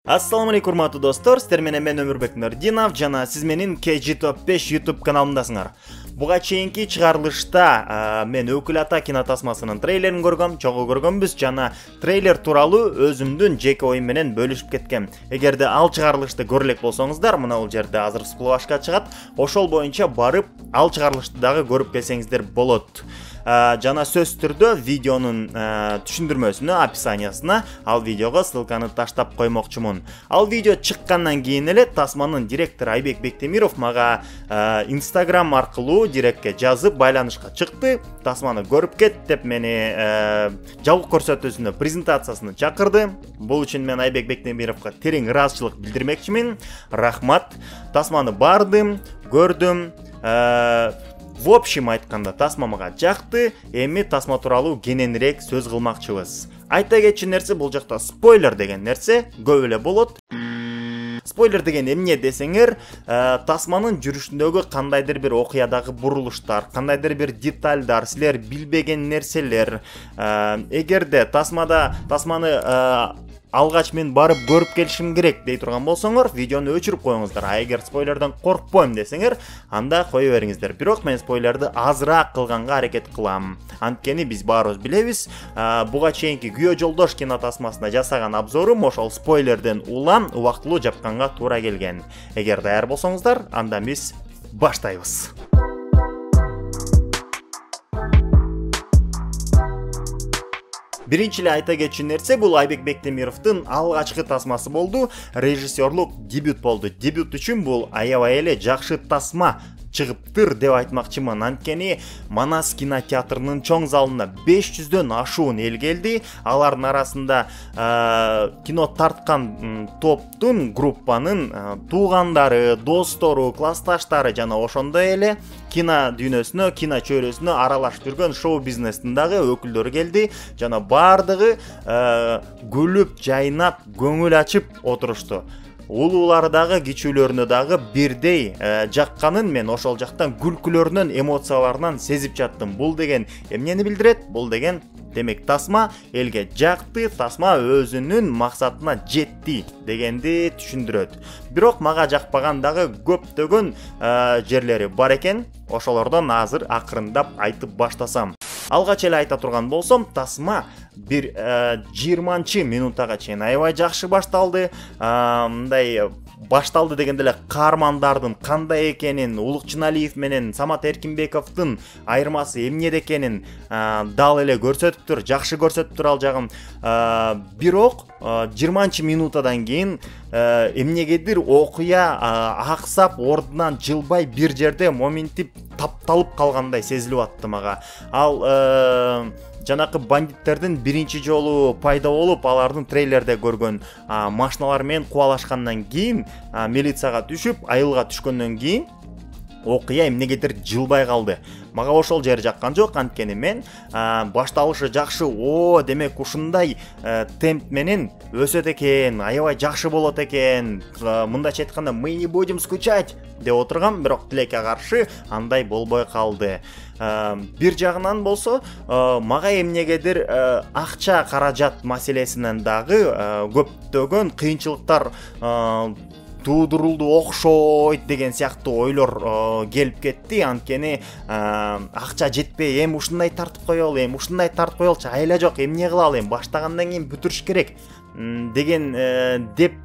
Ассаламу алейкум урматтуу достор, сиздер менен мен Өмүрбек Нурдинов жана сиз менин KG Top 5 YouTube каналымдасыңар. Буга чейинки чыгарылышта мен Өкүл ата кинотасмасынын трейлерин көргөм, чогуу көргөнбүз жана трейлер тууралуу өзүмдүн жеке оюм менен бөлүшүп кеткем. Эгерде ал чыгарылышты көрө элек болсоңуздар, мына бул жерде азыр всплывашка чыгат. Ошол боюнча барып ал чыгарылышты дагы көрүп келсеңиздер болот. Жана сөз түрдө видеонун түшүндүрмөсүнө, описаниясына ал видеого ссылканы таштап коймокчумун. Ал видео чыккандан кийин эле Тасманын директору Айбек Бектемиров мага Instagram аркылуу директке жазып байланышка чыкты. Тасманы көрүп кет деп мени жабык көрсөтүүсүнө, презентациясына чакырды. Бул үчүн мен Айбек Бектемировго терең ыраазычылык билдирмекчимин. Рахмат. Тасманы бардым, көрдүм. В общем айтканда тасма мага жакты, эми тасма тууралуу кененирээк сөз кылмакчыбыз. Айта кетчү нерсе, бул жакта спойлер деген нерсе көп эле болот. Спойлер деген эмне десеңер, тасманын жүрүшүндөгү кандайдыр бир окуядагы бурулуштар, кандайдыр бир детальдар, силер билбеген нерселер. Эгерде тасманы алгач мен барып көрүп келишим керек дей турган болсоңор, видеону өчүрүп коюңуздар. А эгер спойлерден коркпойм десеңер, анда кое бериңиздер. Бирок мен спойлерди азыраак кылганга аракет кылам. Анткени биз баарыбыз билебиз, буга чейинки Күйөө жолдош кинотасмасына жасаган обзорум ошол спойлерден улам убактылуу жапканга туура келген. Эгер даяр болсоңуздар, анда биз баштайбыз. Биринчи эле айта кетчү нерсе, бул Айбек Бектемировдун алгачкы тасмасы болду, режиссерлук дебют болду. Дебют үчүн бул аябай эле жакшы тасма чыгыптыр деп айтмакчымын. Анткени Манас кинотеатрынын чоң залына 500дөн ашуун эл келди. Алардын арасында кино тарткан топтун, группанын туугандары, достору, классташтары жана ошондой эле кино дүйнөсүнө, кино чөйрөсүнө аралашып жүргөн шоу бизнестин дагы өкүлдөрү келди. Жана бардыгы күлүп, жайнап, көңүл ачып отурушту. Улуулары дагы, кичүүлөрүнө дагы бирдей жакканын мен ошол жактан күлкүлөрүнөн, эмоцияларынан сезип жаттым. Бул деген эмнени билдирет? Бул деген демек тасма элге жакты, тасма өзүнүн максатына жетти дегенди түшүндүрөт. Бирок мага жакпаган дагы көптөгөн жерлери бар экен. Ошолордон азыр акырындап айтып баштасам. Алгач эле айта турган болсом, тасма бир 20 минутага чейин аябай жакшы башталды. Мындай башталды дегенде эле каармандардын кандай экенин, Улук Чыналиев менен Самат Эркинбековдун айырмасы эмнеде экенин дал эле көрсөтүптүр, жакшы көрсөтүптүр ал жагын. Бирок 20 минутадан кийин эмнегедир окуя аксап, ордунан жылбай бир жерде моментип тапталып калгандай сезилип атты мага. Ал жанакы бандиттердин биринчи жолу пайда болуп, алардын трейлерде көргөн машиналар менен кубалашкандан кийин, милицияга түшүп, айылга түшкөндөн кийин окуя эмнегедир жылбай калды. Мага ошол жери жаккан жок, анткени мен башталышы жакшы, демек ушундай темп менен өсөт экен, аябай жакшы болот экен, мындайча айтканда мы не будем скучать деп отургам, бирок тилекке каршы андай болбой калды. Бир жагынан болсо, мага эмнегедир акча каражат маселесинен дагы көптөгөн кыйынчылыктар туудурулду окшойт деген сыяктуу ойлор келип кетти. Анткени акча жетпей, эми ушундай тартып коелу, эми ушундай тартып коелчу, айла жок, эмне кылалы, эми баштагандан кийин бүтүрүш керек деген деп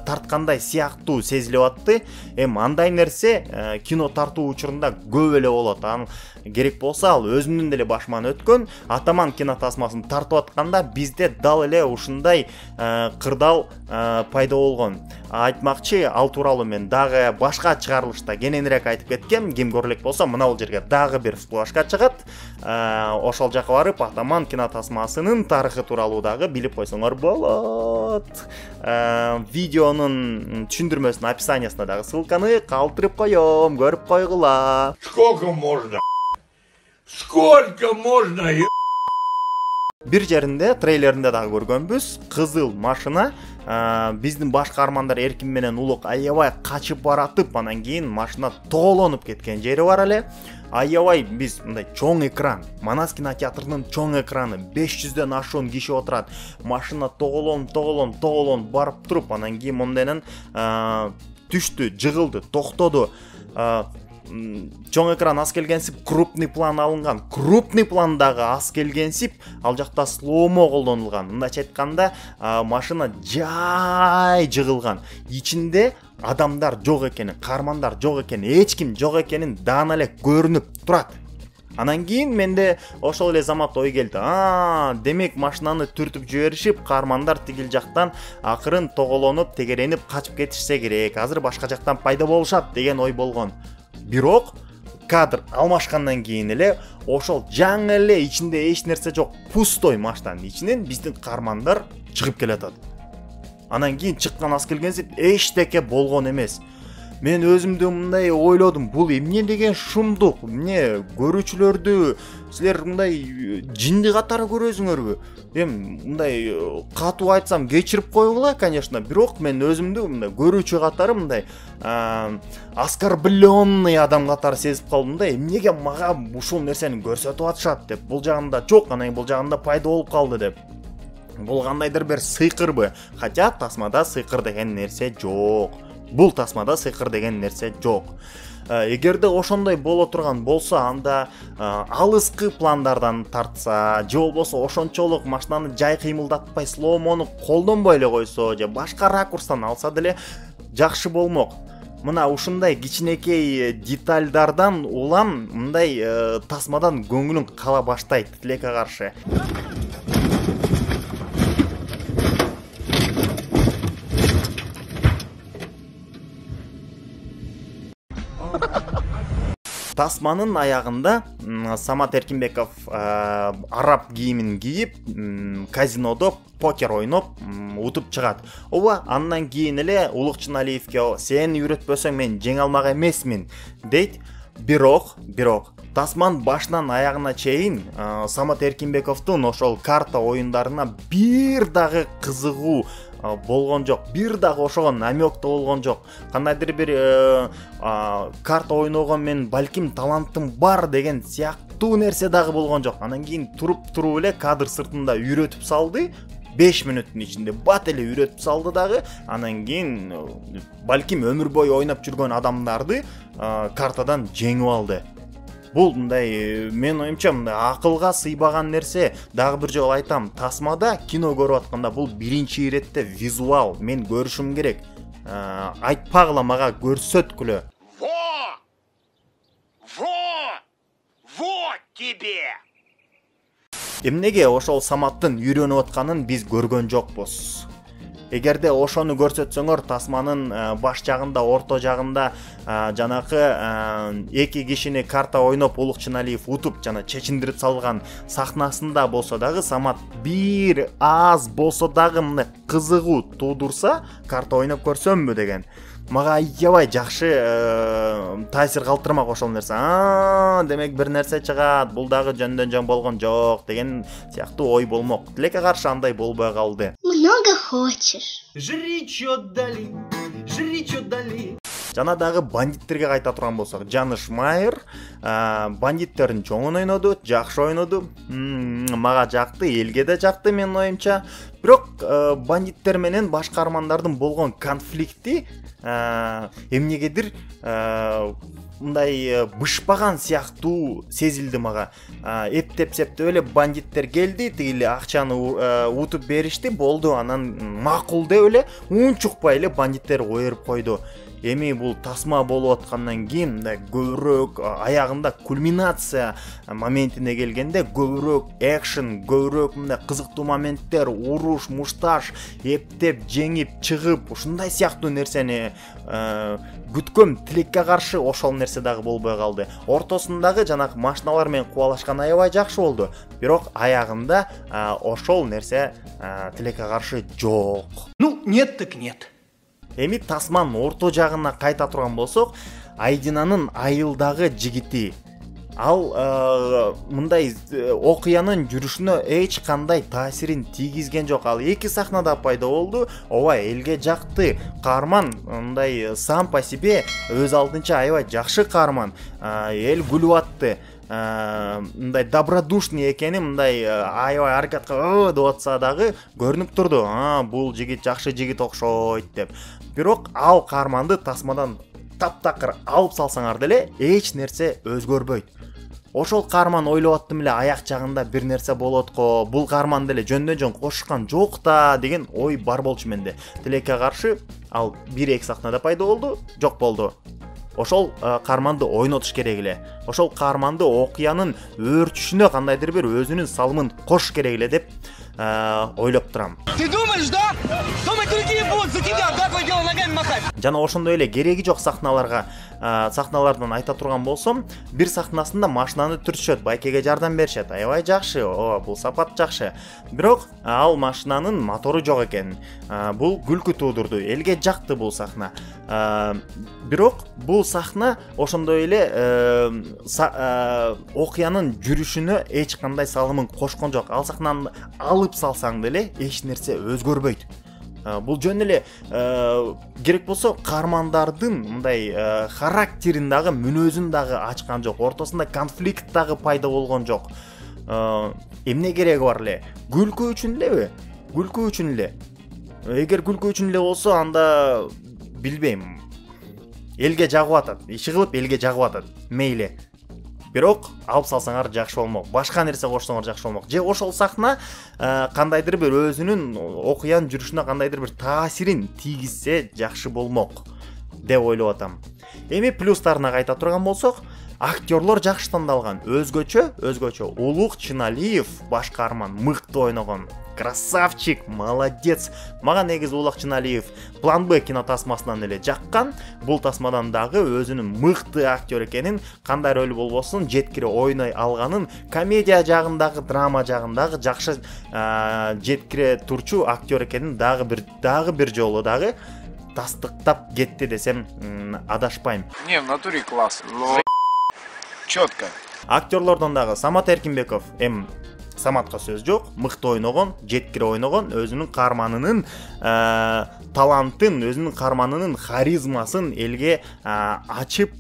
тарткандай сыяктуу сезилип атты. Эми андай нерсе кино тартуу учурунда көп эле болот. Аны керек болсо ал өзүмдүн деле башыман өткөн. Атаман кинотасмасын тартып атканда бизде дал эле ушундай кырдаал пайда болгон. Айтмакчы, ал тууралуу мен дагы башка чыгарылышта кененирээк айтып кеткем. Ким көрө элек болсо, мына бул жерге дагы бир флашка чыгат. Ошол жака барып Атаман кинотасмасынын тарыхы тууралуу дагы билип койсоңор болот. Видеонун түшүндүрмөсүнүн описаниясына дагы ссылканы калтырып коём, көрүп койгула. Сколько можно? Сколько можно? Бир жеринде трейлеринде дагы көргөнбүз, кызыл машина биздин баш каармандар Эркин менен Улук аябай качып баратып, анан кийин машина тоголонуп кеткен жери бар эле. Аябай биз мындай чоң экран, Манас кинотеатрынын чоң экраны, 500дөн ашуун киши отурат. Машина тоголон барып туруп, анан кийин монденен түштү, жыгылды, токтоду. Чоң экран аз келгенсип крупный план алынган. Крупный пландагы аз келгенсип ал жакта слоумо колдонулган. Мындайча айтканда, машина жай жыгылган. Ичинде адамдар жок экенин, каармандар жок экенин, эч ким жок экенин даана эле көрүнүп турат. Анан кийин менде ошол эле замат ой келди. Демек машинаны түртүп жиберишип, каармандар тигил жактан акырын тоголонуп, тегеренип качып кетишсе керек. Азыр башка жактан пайда болушат деген ой болгон. Бирок кадр алмашкандан кийин эле ошол жаңы эле ичинде эч нерсе жок, пустой машинанын ичинен биздин каармандар чыгып келатат. Анан кийин чыккан аз келгенсип эчтеке болгон эмес. Мен өзүмдү мындай ойлодум, бул эмне деген шумдук? Эмне көрүүчүлөрдү силер мындай жинди катары көрөсүңөрбү? Мындай катуу айтсам кечирип койгула, конечно, бирок мен өзүмдү мындай көрүүчү катары мындай оскорбленный адам катары сезип калдым да. Эмнеге мага ушул нерсени көрсөтүп атышат деп. Бул жагында жок, анан бул жагында пайда болуп калды деп. Бул кандайдыр бир сыйкырбы? Хотя тасмада сыйкыр деген нерсе жок. Бул тасмада сыйкыр деген нерсе жок. Эгерде ошондой боло турган болсо, анда алыскы пландардан тартса, же болбосо ошончолук машинаны жай кыймылдатпай слоумону колдонбой эле койсо, же башка ракурстан алса деле жакшы болмок. Мына ушундай кичинекей детальдардан улам мындай тасмадан көңүлүң кала баштайт тилекке каршы. Тасманын аягында Самат Эркинбеков араб кийимин кийип, казинодо покер ойноп, утуп чыгат. Ооба, андан кийин эле Улук Чыналиевке сен үйрөтпөсөң мен жеңе алмак эмесмин дейт. Бирок Тасман башынан аягына чейин Самат Эркинбековдун ошол карта оюндарына бир дагы кызыгуу болгон жок, бир дагы ошого намек да болгон жок. Кандайдыр бир карта ойногон мен балким талантым бар деген сыяктуу нерсе дагы болгон жок. Анан кийин туруп эле кадр сыртында үйрөтүп салды. 5 мүнөттүн ичинде бат эле үйрөтүп салды дагы. Анан кийин балким өмүр бою ойноп жүргөн адамдарды картадан жеңип алды. Бул мындай мен оюмча мындай акылга сыйбаган нерсе. Дагы бир жолу айтам, тасмада кино көрүп атканда бул биринчи иретте визуал мен көрүшүм керек. Айтпагыла мага көрсөткүлө. Вот тебе! Эмнеге ошол Саматтын үйрөнүп атканын биз көргөн жокпуз. Эгерде ошону көрсөтсөңөр, тасманын баш жагында, орто жагында жанакы эки кишини карта ойноп Улук Чыналиев утуп жана чечиндирип салган сахнасында болсо дагы Самат бир аз болсо дагы мындай кызыгуу туудурса, карта ойноп көрсөмбү деген. Мага аябай жакшы таасир калтырмак ошол нерсе. Демек бир нерсе чыгат, бул дагы жөндөн жөн болгон жок деген сыяктуу ой болмок. Тилекке каршы андай болбой калды. Много хочешь. Жри чё дали. Жана дагы бандиттерге кайта турган болсок, Жаныш Майер бандиттердин чоңун ойноду, жакшы ойноду. Мага жакты, элге да жакты менин оюмча. Бирок бандиттер менен баш каармандардын болгон конфликти эмнегедир мындай бышпаган сыяктуу сезилди мага. Эптеп эле бандиттер келди, тигили акчаны утуп беришти, болду. Анан макул деп эле унчукпай эле бандиттер ойруп койду. Эми бул тасма болуп аткандан кийин көбүрөөк аягында кульминация моментине келгенде көбүрөөк экшен, көбүрөөк мындай кызыктуу моменттер, уруш, мушташ, эптеп жеңип чыгып, ушундай сыяктуу нерсени күткөм. Тилекке каршы ошол нерсе дагы болбой калды. Ортосундагы жанакы машиналар менен кубалашкан аябай жакшы болду. Бирок аягында ошол нерсе тилекке каршы жок. Ну, нет так нет. Эми тасманын орто жагына кайта турган болсок, Айдинанын айылдагы жигити ал мындай окуянын жүрүшүнө эч кандай таасирин тийгизген жок. Ал эки сахнада пайда болду. Ооба, элге жакты каарман, мындай сам по себе өз алдынча аябай жакшы каарман. Эл күлүп атты. Мындай добродушный экени, мындай аябай аракет кылып деп атса дагы көрүнүп турду. Бул жигит жакшы жигит окшойт деп. Бирок ал каарманды тасмадан таптакыр алып салсаңар деле эч нерсе өзгөрбөйт. Ошол каарман ойлоп аттым эле, аяк жагында бир нерсе болот го, бул каарман деле жөндөн жөн кошушкан жок да деген ой бар болчу менде. Тилекке каршы ал 1-2 сахнада пайда болду, жок болду. Ошол каарманды ойнотуш керек эле. Ошол каарманды окуянын өөрчүшүнө кандайдыр бир өзүнүн салымын кош керек эле деп ойлоп турам. Ты думаешь, да? Думай, другие будут за тебя, да, твое дело ногами махать. Жана ошондой эле кереги жок сахналардан айта турган болсом, бир сахнасында машинаны түртүшөт, байкеге жардам беришет. Аябай жакшы, бул сапат жакшы. Бирок ал машинанын мотору жок экен. Бул күлкү туудурду. Элге жакты бул сахна. Бирок бул сахна ошондой эле окуянын жүрүшүнө эч кандай салымын кошкон жок. Ал сахнаны алып салсаң деле эч нерсе өзгөрбөйт. Бул жөн эле керек болсо каармандардын мындай характерин дагы, мүнөзүн дагы ачкан жок. Ортосунда конфликт дагы пайда болгон жок. Эмне кереги бар эле? Күлкү үчүн элеби? Күлкү үчүн эле. Эгер күлкү үчүн эле болсо, анда билбейм. Элге жагып атат. Иши кылып элге жагып атат. Мейли. Бирок алып салсаңар жакшы болмок. Башка нерсе кошсоңор жакшы болмок. Же ошол сахна кандайдыр бир өзүнүн окуян жүрүшүнө кандайдыр бир таасирин тийгизсе жакшы болмок деп ойлоп атам. Эми плюстарына кайта турган болсок, актерлор жакшы тандалган. Өзгөчө Улук Чыналиев баш каарман мыкты ойногон. Красавчик, молодец. Мага негизи Улук Чыналиев План Б кинотасмасынан эле жаккан. Бул тасмадан дагы өзүнүн мыкты актер экенин, кандай роль болбосун жеткире ойной алганын, комедия жагындагы, драма жагындагы жакшы жеткире турчу актер экенин дагы бир жолу дагы тастыктап кетти десем адашпайм. Не, в натуре класс. Четко. Актерлордон дагы Самат Эркинбеков, Саматка сөз жок, мыкты ойногон, жеткире ойногон, өзүнүн каарманынын талантын, өзүнүн каарманынын харизмасын элге ачып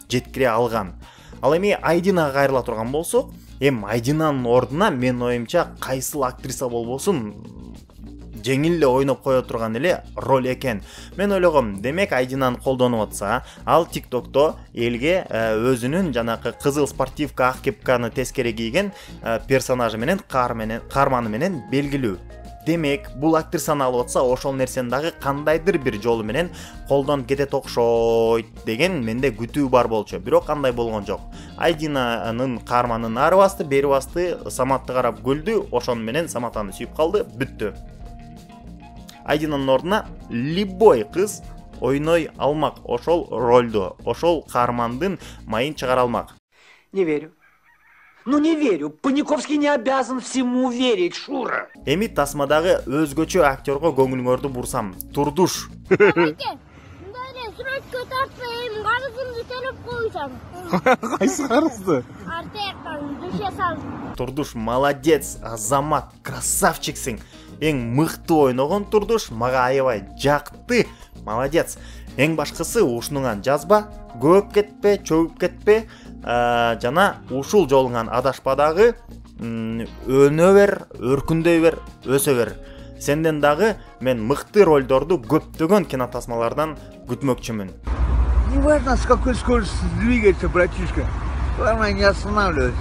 жеткире алган. Ал эми Айдинага кайрыла турган болсок, Айдинанын ордуна менин оюмча кайсыл актриса болбосун жеңил эле ойноп кое турган эле роль экен. Мен ойлогом, демек Айдинаны колдонуп атса, ал TikTok'то элге өзүнүн жанакы кызыл спортивка ак кепканы тескери кийген персонажы менен, каарманы менен белгилүү. Демек, бул актрисаны алып атса, ошол нерсени дагы кандайдыр бир жолу менен колдонуп кетет окшойт деген менде күтүү бар болчу. Бирок кандай болгон жок. Айдинанын каарманын ары басты, бери басты, Саматты карап күлдү, ошону менен Самат аны сүйүп калды, бүттү. Айдинанын ордуна любой кыз ойной алмак ошол ролду, ошол каармандын майын чыгара алмак. Не верю. Ну не верю. Паниковский не обязан всему верить, Шура. Эми тасмадагы өзгөчө актерго көңүлүңөрдү бурсам. Турдуш. Срочка тартпайм, карызымды төлөп коюшам. Кайсы карызды? Артектан душе сал. Турдуш, молодец, Азамат, красавчиксиң. Эң мыкты ойногон Турдуш, мага аябай жакты. Молодец. Эң башкысы ушунуңан жазба, көп кетпе, чөгүп кетпе, жана ушул жолуңан адашпа дагы, өнө бер, өркүндөй бер, өсө бер. Сенден дагы мен мыкты ролдорду көптөгөн кинотасмалардан күтмөкчүмүн. Не важно, с какой скоростью двигается, братишка. Главное, не останавливайся.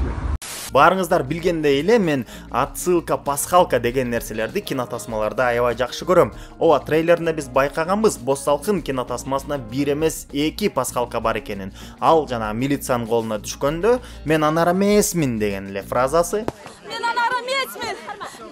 Баарыңыздар билгендей эле, мен отсылка, пасхалка деген нерселерди кинотасмаларда аябай жакшы көрөм. Ооба, трейлеринде биз байкаганбыз, Боз салкын кинотасмасына 1 эмес 2 пасхалка бар экенин. Ал жана милициянын колуна түшкөндө, мен анар эмесмин деген эле фразасы. Мен анар эмесмин.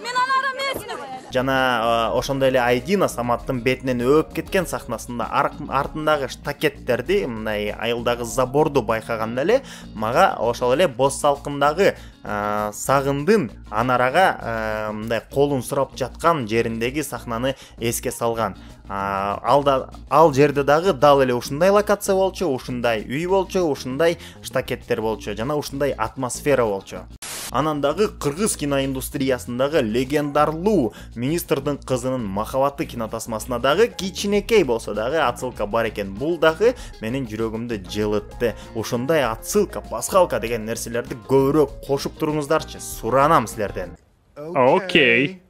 Мен анар эмесмин. жана ошондой эле Айдина Саматтын бетинен өөп кеткен сахнасында артындагы штакеттерди, мындай айылдагы заборду байкаганда эле мага ошол эле Боз Салкындагы Сагындын Анарага мындай колун сурап жаткан жериндеги сахнаны эске салган. Ал жерде дагы дал эле ушундай локация болчу, ушундай үй болчу, ушундай штакеттер болчу жана ушундай атмосфера болчу. Анан дагы кыргыз киноиндустриясындагы легендарлуу Министрдин кызынын махабаты кинотасмасына дагы кичинекей болсо дагы отсылка бар экен. Бул дагы менин жүрөгүмдү жылытты. Ушундай отсылка, пасхалка деген нерселерди көбүрөөк кошуп туруңуздарчы, суранам силерден. Окей.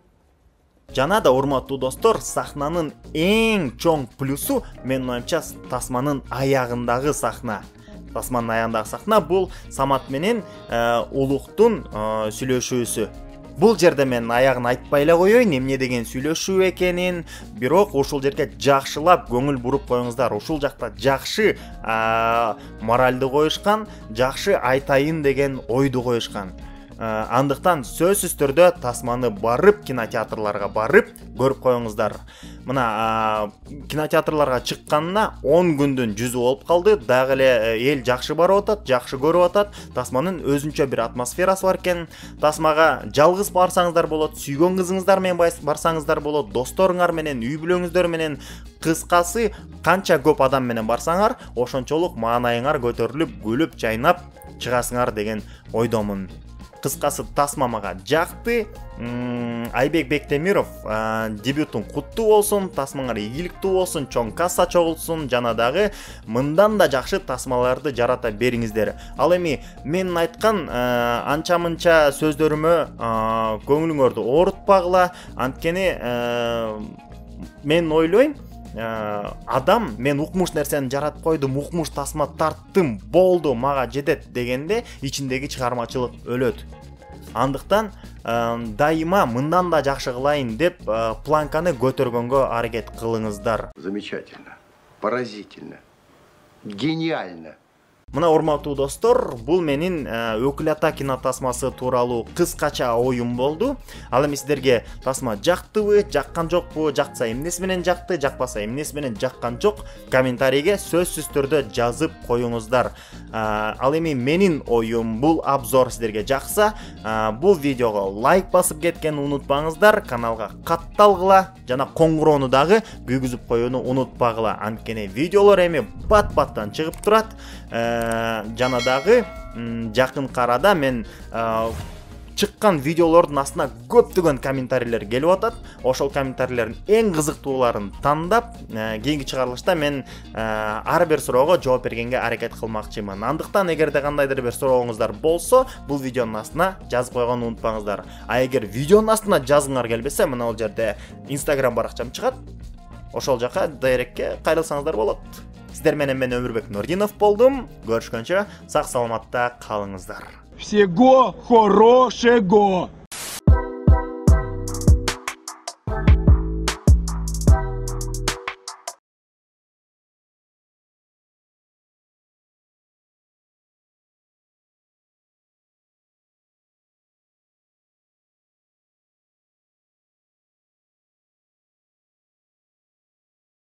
Жана да урматтуу достор, сахнанын эң чоң плюсу менин оюмча тасманын аягындагы сахна. Тасманын аягындагы сахна бул Самат менен Улуктун сүйлөшүүсү. Бул жерде мен аягын айтпай эле коеюн, эмне деген сүйлөшүү экенин, бирок ушул жерге жакшылап көңүл буруп коюңуздар. Ушул жакта жакшы моралды коюшкан, жакшы айтайын деген ойду коюшкан. Андыктан сөзсүз түрдө тасманы барып, кинотеатрларга барып көрүп коюңуздар. Мына кинотеатрларга чыкканына 10 күндүн жүзү болуп калды. Дагы эле эл жакшы барып атат, жакшы көрүп атат. Тасманын өзүнчө бир атмосферасы бар экен. Тасмага жалгыз барсаңыздар болот, сүйгөн кызыңыздар менен барсаңыздар болот, досторуңар менен, үй бүлөңүздөр менен, кыскасы канча көп адам менен барсаңар, ошончолук маанайыңар көтөрүлүп, күлүп, жайнап чыгасыңар деген ойдомун. Кыскасы тасма мага жакты. Айбек Бектемиров дебютун куттуу болсун, тасмаңар ийгиликтүү болсун, чоң касса чогулсун, жана дагы мындан да жакшы тасмаларды жарата бериңиздер. Ал эми менин айткан анча-мынча сөздөрүмө көңүлүңөрдү оорутпагыла. Анткени мен ойлойм, адам мен укмуш нерсени жаратып койдум, укмуш тасма тарттым, болду, мага жетет дегенде ичиндеги чыгармачылык өлөт. Андыктан дайыма мындан да жакшы кылайын деп планканы көтөргөнгө аракет кылыңыздар. Замечательно, поразительно, гениально. Мына урматтуу достор, бул менин Өкүл ата кинотасмасы тууралуу кыскача оюм болду. Ал эми сиздерге тасма жактыбы, жаккан жокпу, жакса эмнеси менен жакты, жакпаса эмнеси менен жаккан жок, комментарийге сөзсүз түрдө жазып коюңуздар. Ал эми менин оюм, бул обзор сиздерге жакса, бул видеого лайк басып кеткени унутпаңыздар, каналга катталгыла жана коңгуроону дагы күйгүзүп коюуну унутпагыла. Анткени видеолор эми бат-баттан чыгып турат. Жана дагы жакын арада мен чыккан видеолордун астына көптөгөн комментарийлер келип атат. Ошол комментарийлердин эң кызыктууларын тандап, кийинки чыгарылышта мен ар бир суроого жооп бергенге аракет кылмакчымын. Андыктан эгерде кандайдыр бир сурооңуздар болсо, бул видеонун астына жазып койгонду унутпаңыздар. А эгер видеонун астына жазгыңар келбесе, мына бул жерде Instagram баракчам чыгат. Ошол жака дайректке кайрылсаңыздар болот. Сиздер менен мен Өмүрбек Нурдинов болдум. Көрүшкөнчө сак саламатта калыңыздар. Всего хорошего!